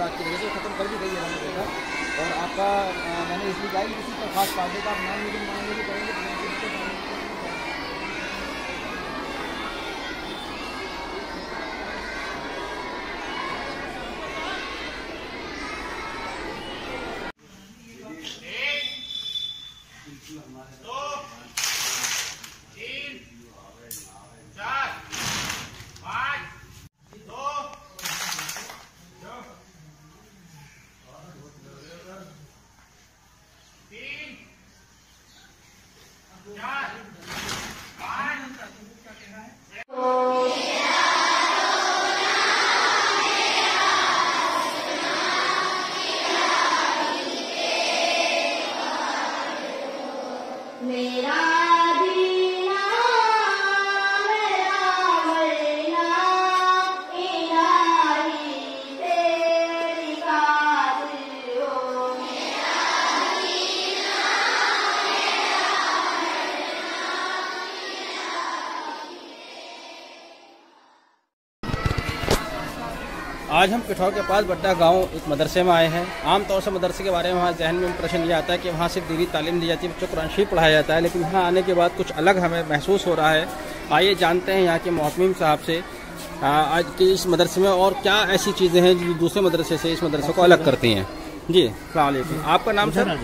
हालात की वजह से खत्म कर भी गई है हमने देखा। और आपका मैंने इसलिए कहा कि किसी पर खास पार्टी का आप नाम नहीं मांगेंगे भी करेंगे आज हम पिठौर के पास बड्डा गांव एक मदरसे में आए हैं। आमतौर से मदरसे के बारे में हमारे जहन में इम्प्रेशन ये आता है कि वहाँ सिर्फ दीनी तालीम दी जाती है, बच्चों को कुरान शरीफ पढ़ाया जाता है, लेकिन यहाँ आने के बाद कुछ अलग हमें महसूस हो रहा है। आइए जानते हैं यहाँ के मोहतमिम साहब से आज के इस मदरसे में और क्या ऐसी चीज़ें हैं जो दूसरे मदरसे से इस मदरसे को अलग करती हैं। जी अस्सलाम वालेकुम। आपका नाम सर?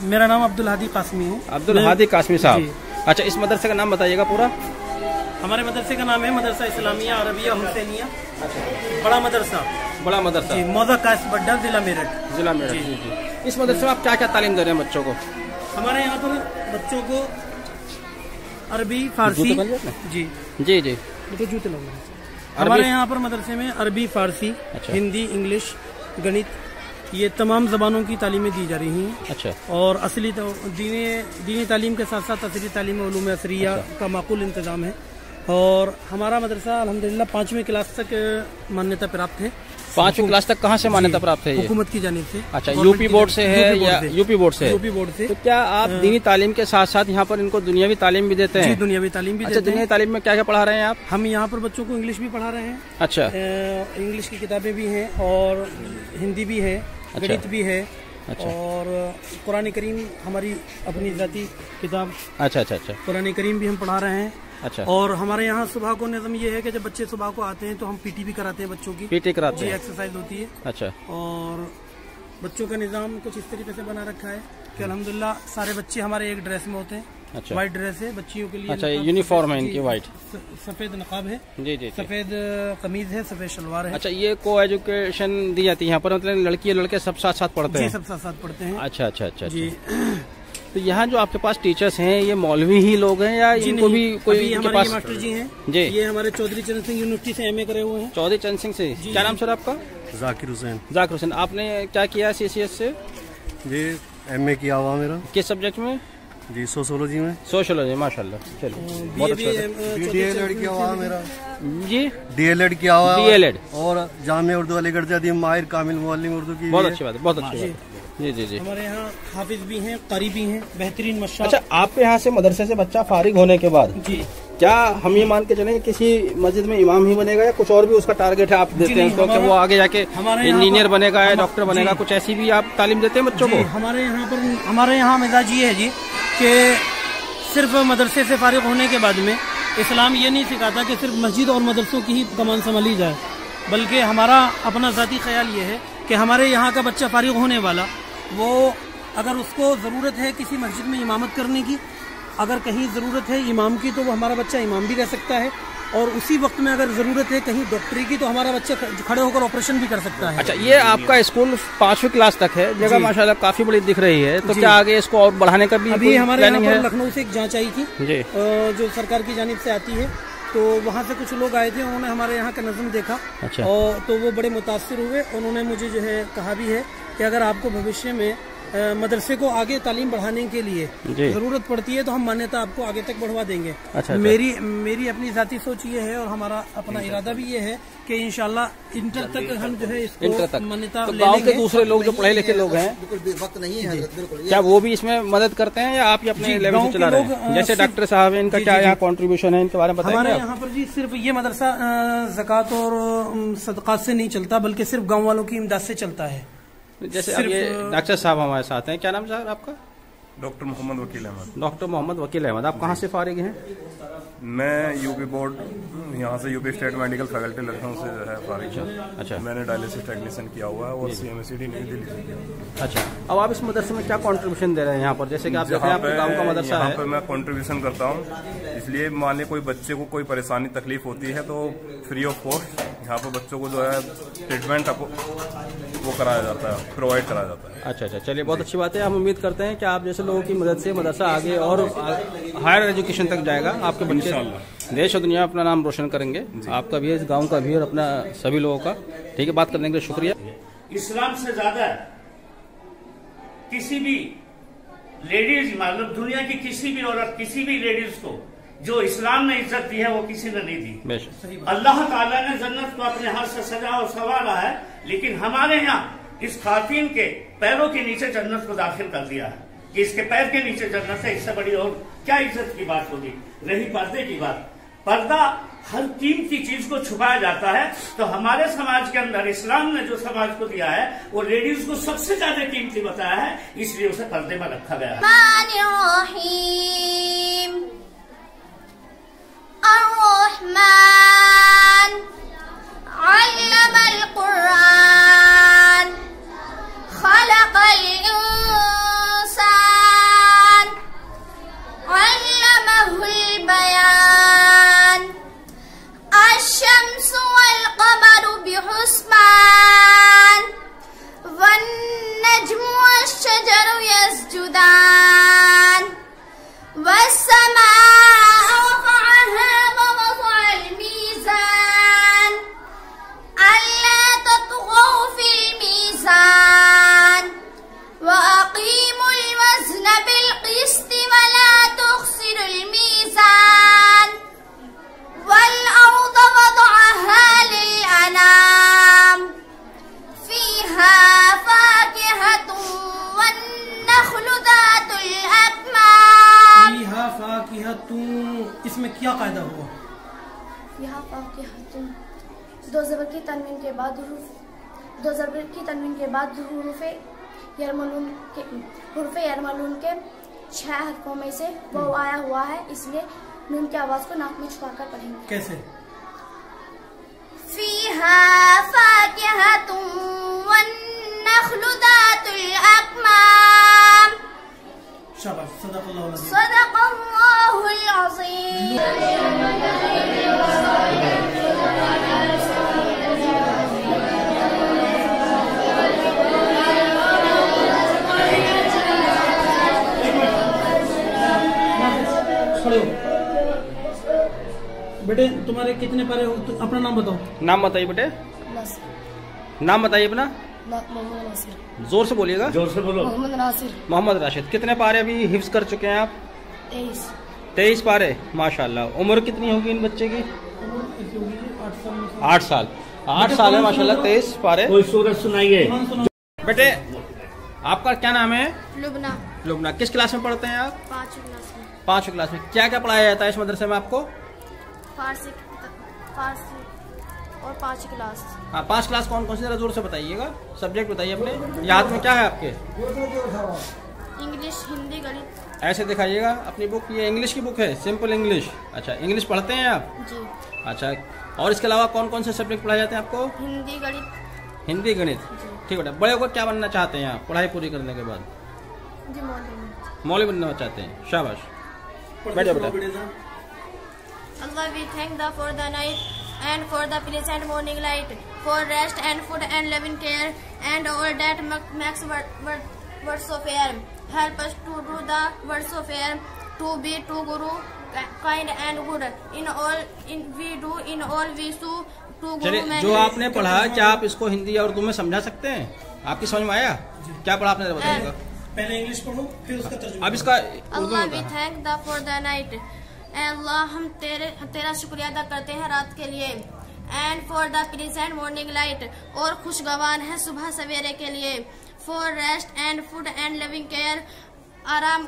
मेरा नाम अब्दुल हादी कासमी है। अब्दुल हादी कासमी साहब, अच्छा इस मदरसे का नाम बताइएगा पूरा। हमारे मदरसे का नाम है मदरसा इस्लामिया अरबिया हुसैनिया बड़ा मदरसा जी, मौजा कास बड्डा, जिला मेरठ। जी। इस मदरसे में आप क्या क्या तालीम दे रहे हैं बच्चों को? हमारे यहाँ पर बच्चों को अरबी फारसी जी जी जी तो जूते लगे। हमारे यहाँ पर मदरसे में अरबी फारसी हिंदी इंग्लिश गणित ये तमाम ज़बानों की तालीमें दी जा रही हैं। अच्छा। और असली दीनी तालीम के साथ साथ असली तालीम उलूम असरिया का माकूल इंतज़ाम है। और हमारा मदरसा अल्हम्दुलिल्लाह 5वीं क्लास तक मान्यता प्राप्त है। 5वीं क्लास तक कहाँ से मान्यता प्राप्त है? हुकूमत की जानिब से। अच्छा, यूपी बोर्ड से है या यूपी बोर्ड से? यूपी बोर्ड से। तो क्या आप दीनी तालीम के साथ साथ यहाँ पर इनको दुनियावी तालीम भी देते हैं? जी, दुनियावी तालीम भी देते हैं। दुनियावी तालीम में क्या क्या पढ़ा रहे हैं आप? हम यहाँ पर बच्चों को इंग्लिश भी पढ़ा रहे हैं। अच्छा। इंग्लिश की किताबें भी हैं और हिंदी भी है, गणित भी है। अच्छा। और कुरान करीम हमारी अपनी जाती किताब। अच्छा अच्छा अच्छा। कुरान करीम भी हम पढ़ा रहे हैं। अच्छा। और हमारे यहाँ सुबह को निज़म ये है कि जब बच्चे सुबह को आते हैं तो हम पीटी भी कराते हैं बच्चों की। पीटी कराते हैं? एक्सरसाइज होती है। अच्छा। और बच्चों का निज़ाम कुछ इस तरीके से बना रखा है कि अल्हम्दुलिल्लाह सारे बच्चे हमारे एक ड्रेस में होते हैं। अच्छा। व्हाइट ड्रेस है बच्चियों के लिए। अच्छा, यूनिफॉर्म है इनकी व्हाइट। सफेद नकाब है। जी जी। सफेद कमीज है, सफेद शलवार है। अच्छा, ये को एजुकेशन दी जाती है यहाँ पर, मतलब लड़की लड़के सब साथ साथ पढ़ते हैं? जी, सब साथ साथ पढ़ते हैं। अच्छा अच्छा अच्छा जी। तो यहाँ जो आपके पास टीचर्स हैं ये मौलवी ही लोग हैं या इनको भी कोई हमारे पास? मास्टर जी हैं जी। ये हमारे चौधरी चरण सिंह यूनिवर्सिटी से MA करे हुए हैं। चौधरी चरण सिंह से? क्या नाम सर आपका? जाकिर हुसैन। जाकिर हुसैन। आपने क्या किया CCS से? जी MA किया हुआ मेरा। किस सब्जेक्ट में? जी सोशियोलॉजी में। सोशियोलॉजी, माशाल्लाह। चलिए बहुत अच्छा। DLED किया हुआ मेरा। जी DLED किया हुआ। DLED और जामिया उर्दू अलीगढ़ से अदीम माहिर कामिल मुअल्लिम उर्दू की। बहुत अच्छी बात है, बहुत अच्छी बात है। जी जी जी। हमारे यहाँ हाफिज भी हैं, कारी भी हैं, बेहतरीन मशा। अच्छा, आपके यहाँ से मदरसे से बच्चा फारिग होने के बाद जी क्या हम ये मान के चलें कि किसी मस्जिद में इमाम ही बनेगा या कुछ और भी उसका टारगेट है आप देते हैं उसको कि वो आगे जाके इंजीनियर बनेगा या डॉक्टर बनेगा, कुछ ऐसी भी आप तालीम देते हैं बच्चों को? हमारे यहाँ मिजाज ये है जी कि सिर्फ मदरसे से फारिग होने के बाद में इस्लाम ये नहीं सिखाता कि सिर्फ मस्जिद और मदरसों की ही कमान संभाली जाए, बल्कि हमारा अपना ज़ाती ख्याल ये है कि हमारे यहाँ का बच्चा फारिग होने वाला वो अगर उसको ज़रूरत है किसी मस्जिद में इमामत करने की, अगर कहीं ज़रूरत है इमाम की तो वो हमारा बच्चा इमाम भी रह सकता है। और उसी वक्त में अगर ज़रूरत है कहीं डॉक्टरी की तो हमारा बच्चा खड़े होकर ऑपरेशन भी कर सकता है। अच्छा, ये आपका स्कूल 5वीं क्लास तक है, जगह माशाल्लाह काफी बड़ी दिख रही है, तो क्या आगे इसको और बढ़ाने का भी अभी हमारे यहाँ पर लखनऊ से एक जाँच आई थी जी, जो सरकार की जानिब से आती है, तो वहाँ से कुछ लोग आए थे, उन्होंने हमारे यहाँ का नज़म देखा। अच्छा। और तो वो बड़े मुतासिर हुए। उन्होंने मुझे जो है कहा भी है कि अगर आपको भविष्य में मदरसे को आगे तालीम बढ़ाने के लिए जरूरत पड़ती है तो हम मान्यता आपको आगे तक बढ़वा देंगे। अच्छा। मेरी अपनी जाती सोच ये है और हमारा अपना इरादा भी ये है कि इंशाल्लाह इंटर तक हम जो है इसको मान्यता तो गाँव के दूसरे लोग जो पढ़े लिखे लोग हैं वक्त नहीं है, क्या वो भी इसमें मदद करते हैं या आप ही अपने लेवल से चला रहे हैं? जैसे डॉक्टर साहब हैं, इनका क्या यहाँ कंट्रीब्यूशन है, इनके बारे में बताएंगे? हमारे यहाँ पर जी सिर्फ ये मदरसा ज़कात और सदक़ात से नहीं चलता बल्कि सिर्फ गाँव वालों की इमदाद से चलता है। जैसे अब ये डॉक्टर साहब हमारे साथ हैं, क्या नाम सर आपका? डॉक्टर मोहम्मद वकील अहमद। डॉक्टर मोहम्मद वकील अहमद, आप कहाँ से फारिग हैं? मैं यूपी बोर्ड यहाँ से UP state medical faculty Lucknow से जो है फारिग हूँ। अच्छा। मैंने डायलिसिस टेक्नीशियन किया हुआ है और CMSCD नई दिल्ली से किया। अच्छा, अब आप इस मदरसे में क्या कंट्रीब्यूशन दे रहे हैं यहाँ पर? जैसे कि आप देखें आपके गाँव का मदरसा है। यहाँ पर मैं कंट्रीब्यूशन करता हूँ, इसलिए मान ली कोई बच्चे को कोई परेशानी तकलीफ होती है तो फ्री ऑफ कॉस्ट यहाँ पर बच्चों को जो है ट्रीटमेंट वो कराया जाता है, प्रोवाइड कराया जाता है। अच्छा, चलिए बहुत अच्छी बात है। हम उम्मीद करते हैं कि आप जैसे लोगों की मदद से मदरसा आगे और हायर एजुकेशन तक जाएगा, आपके बच्चे देश और दुनिया अपना नाम रोशन करेंगे, आपका भी, इस गांव का भी और अपना सभी लोगों का। ठीक है, बात करने के लिए शुक्रिया। इस्लाम से ज्यादा किसी भी लेडीज, मतलब दुनिया की किसी भी औरत, किसी भी लेडीज को जो इस्लाम ने इज्जत दी है वो किसी ने नहीं दी। अल्लाह ताला ने जन्नत को अपने हाथ से सजा और संवारा है, लेकिन हमारे यहाँ इस खातिन के पैरों के नीचे जन्नत को दाखिल कर दिया है कि इसके पैर के नीचे जन्नत है। इससे बड़ी और क्या इज्जत की बात होगी? रही पर्दे की बात, पर्दा हर कीमती चीज को छुपाया जाता है, तो हमारे समाज के अंदर इस्लाम ने जो समाज को दिया है वो लेडीज को सबसे ज्यादा कीमती बताया है, इसलिए उसे पर्दे में रखा गया है। इसमें क्या कायदा हुआ? यहाँ दो ज़बर की तनवीन के बाद हुरूफ़े यरमलून के 6 हरफों में से वो आया हुआ है, इसलिए नून की आवाज को नाक में छुपाकर पढ़ेंगे। कैसे? फीहा फाकिहतुन वन्नख्लु ज़ातुल अक्माम। शाबाश, सदक़ल्लाहुल अज़ीम। सदक़ल्लाहुल अज़ीम। बेटे तुम्हारे कितने पारे हो? तो अपना नाम बताओ। नाम बताइए बेटे। नाम बताइए अपना। मोहम्मद नासिर। जोर से बोलिएगा। जोर से बोलो। मोहम्मद नासिर। मोहम्मद राशिद। कितने पारे अभी हिफ्ज कर चुके हैं आप? 23 पारे, माशाल्लाह। उम्र कितनी होगी इन बच्चे की? 8 साल। 8 साल है माशाल्लाह, 23 पारे। कोई सूरत सुनाइए बेटे। आपका क्या नाम है? लुबना। लुबना। किस क्लास में पढ़ते हैं आप? 5वीं क्लास में। 5वीं क्लास में। क्या क्या पढ़ाया जाता है इस मदरसे में आपको? फारसी और 5वीं क्लास। हाँ, 5 क्लास कौन कौन सी? जरा जोर से बताइएगा, सब्जेक्ट बताइए अपने। याद में क्या है आपके? इंग्लिश, हिंदी, गणित। ऐसे दिखाइएगा अपनी बुक। ये इंग्लिश की बुक है, सिंपल इंग्लिश। अच्छा, इंग्लिश पढ़ते हैं आप? जी। अच्छा, और इसके अलावा कौन कौन से सब्जेक्ट पढ़ाए जाते हैं आपको? हिंदी, गणित। हिंदी, गणित। ठीक बेटा। बड़े होकर क्या बनना चाहते हैं आप पढ़ाई पूरी करने के बाद? जी, मौलवी बनना चाहते हैं। शाबाश। बैठो बेटा। Allah, we thank thee for the night and for the pleasant morning light, for rest and food and loving care, and all that makes words of air. Help us to do the words of air, to be to Guru, kind and good. In all we do, in all we do, to Guru. चलिए, जो आपने पढ़ा, क्या आप इसको हिंदी और उर्दू में समझा सकते हैं? आपकी समझ में आया? क्या पढ़ा आपने, बताइएगा। पहले इंग्लिश पढ़ो फिर उसका तर्जुमा। अब इसका अल्लाह we thank thee for the night, अल्लाह हम तेरा शुक्रिया अदा करते हैं रात के लिए। And for the pleasant morning light, और खुशगवार है सुबह सवेरे के लिए। For rest and food and living care, आराम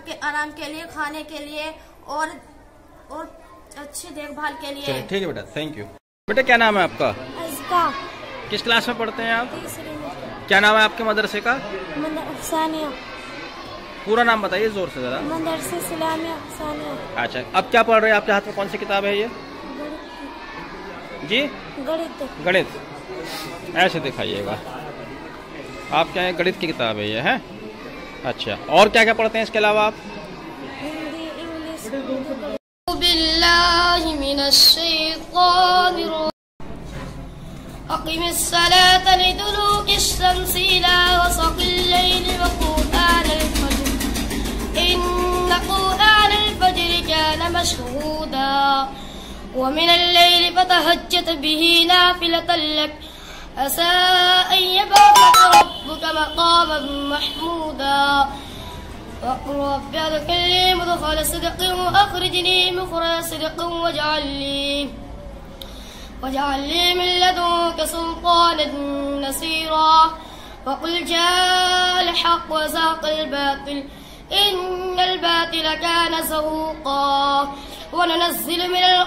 के लिए, खाने के लिए और अच्छी देखभाल के लिए। ठीक है बेटा, थैंक यू। बेटा क्या नाम है आपका? अज़का। किस क्लास में पढ़ते हैं आप? तीसरी में। क्या नाम है आपके मदरसे का? सानिया। पूरा नाम बताइए जोर से जरा। मदरसे इस्लामिया सानिया। अच्छा, अब क्या पढ़ रहे हैं? आपके हाथ में कौन सी किताब है ये? जी, गणित। ऐसे दिखाइएगा, आप क्या है, गणित की किताब है ये है। अच्छा, और क्या क्या पढ़ते हैं इसके अलावा आप? हिंदी, इंग्लिश। अक़िमिस्सलाता लिदुलूकिश्शम्सि इला ग़सक़िल लैलि व क़ुरआनल फ़ज्र, इन्न क़ुरआनल फ़ज्रि कान मशहूदा, व मिनल लैलि फ़तहज्जत बिही नाफ़िलतन लक, असा अन यबअसक रब्बुक मक़ामन महमूदा, वक़ुल रब्बि अदख़िलनी मुदख़ला सिदक़िन व अख़रिजनी मुख़रज सिदक़िन वजअलनी मिन लदुनक सुल्तानन नसीरा, वक़ुल जाअल हक़्क़ु व ज़हक़ल बातिल, इन्नल बातिल कान ज़हूक़ा, व ननज़्ज़िलु मिनल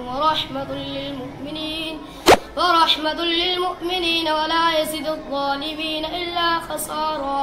व रहमतुल लिलमुमिनीन व ला यज़िदु ज़्ज़ालिमीन इल्ला ख़सारा।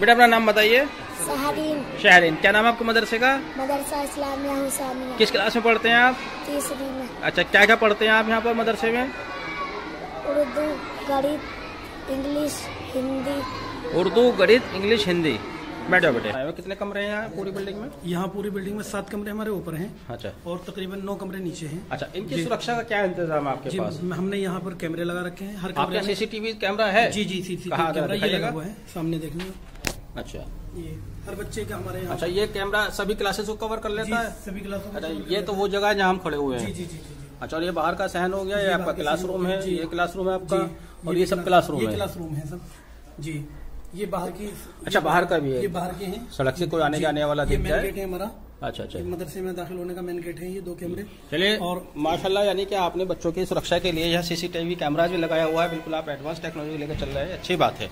बेटा अपना नाम बताइए। शहरीन। क्या नाम है आपके मदरसे का? मदरसा इस्लामिया हुसैनिया। किस क्लास में पढ़ते हैं आप? तीसरी में। अच्छा, क्या क्या पढ़ते हैं आप यहाँ पर मदरसे में? उर्दू, गणित, इंग्लिश, हिंदी। उर्दू, गणित, इंग्लिश, हिंदी। बैठो बेटे। कितने कमरे हैं यहाँ पूरी बिल्डिंग में? यहाँ पूरी बिल्डिंग में 7 कमरे हमारे ऊपर हैं। अच्छा, और तकरीबन 9 कमरे नीचे हैं। अच्छा, इनकी सुरक्षा का क्या इंतजाम है आपके पास? हमने यहाँ पर कैमरे लगा रखे हैं हर कमरे में। सीसीटीवी कैमरा है? जी, सीसीटीवी कैमरा ये लगा हुआ है सामने, देखने। अच्छा, ये हर बच्चे का हमारे यहाँ। अच्छा, ये कैमरा सभी क्लासेस को कवर कर लेता है? सभी क्लासों। अच्छा, ये तो वो जगह है जहाँ हम खड़े हुए हैं। जी। अच्छा, और ये बाहर का सहन हो गया, ये आपका क्लासरूम है, ये क्लासरूम है आपका, और ये सब क्लासरूम है। क्लासरूम है सब जी। ये बाहर की। अच्छा, बाहर का भी है? ये बाहर के हैं। सड़क से कोई आने जाने वाला दिख जाए। गेट है हमारा। अच्छा, मदरसे में दाखिल होने का मेन गेट है ये 2 कैमरे। चलिए, और माशाल्लाह, यानी कि आपने बच्चों की सुरक्षा के लिए यह सीसीटीवी कैमरा भी लगाया हुआ है। बिल्कुल आप एडवांस टेक्नोलॉजी लेकर चल रहे हैं, अच्छी बात है।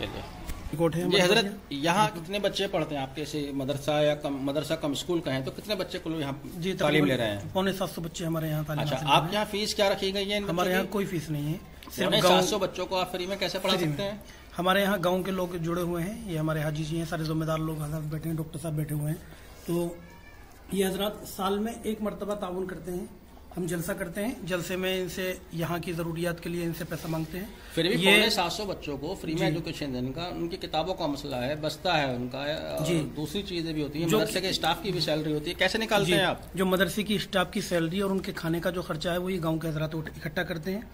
चलिए, ये हजरत, यहाँ कितने बच्चे पढ़ते हैं आपके? से मदरसा कम स्कूल का है, तो कितने बच्चे को यहाँ तालीम ले रहे हैं? 750 बच्चे हमारे यहाँ तालीम। अच्छा, आप यहाँ फीस क्या रखी गई है? हमारे यहाँ कोई फीस नहीं है। 700 बच्चों को आप फ्री में कैसे पढ़ा सकते हैं? हमारे यहाँ गांव के लोग जुड़े हुए हैं। ये हमारे हाजी जी हैं, सारे जिम्मेदार लोग हजरत बैठे हैं, डॉक्टर साहब बैठे हुए हैं। तो ये हजरत साल में 1 मरतबा ताउन करते हैं। हम जलसा करते हैं, जलसे में इनसे यहाँ की जरूरियात के लिए इनसे पैसा मांगते हैं। फिर भी ये 700 बच्चों को फ्री में एजुकेशन देने का, उनकी किताबों का मसला है, बस्ता है उनका, जी, दूसरी चीजें भी होती है, मदरसे के स्टाफ की भी सैलरी होती है, कैसे निकालते हैं आप? जो मदरसे की स्टाफ की सैलरी और उनके खाने का जो खर्चा है वो ये गाँव के हजरात इकट्ठा करते हैं।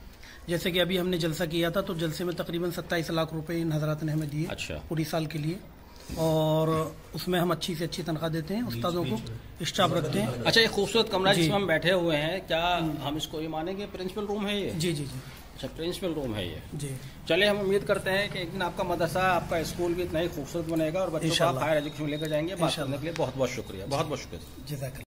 जैसे कि अभी हमने जलसा किया था, तो जलसे में तकरीबन 27 लाख रुपए इन हजरात ने हमें दिए। अच्छा, पूरी साल के लिए। और उसमें हम अच्छी से अच्छी तनख्वाह देते हैं, उस्तादों को स्टाफ रखते हैं। अच्छा, ये खूबसूरत कमरा जिसमें हम बैठे हुए हैं, क्या हम इसको ये मानेंगे प्रिंसिपल रूम है ये? जी। अच्छा, प्रिंसिपल रूम है ये जी। चलिए, हम उम्मीद करते हैं कि एक दिन आपका मदरसा, आपका स्कूल भी इतना ही खूबसूरत बनेगा और बच्चों को आप हायर एजुकेशन लेकर जाएंगे। बात करने के लिए बहुत बहुत शुक्रिया, बहुत बहुत शुक्रिया।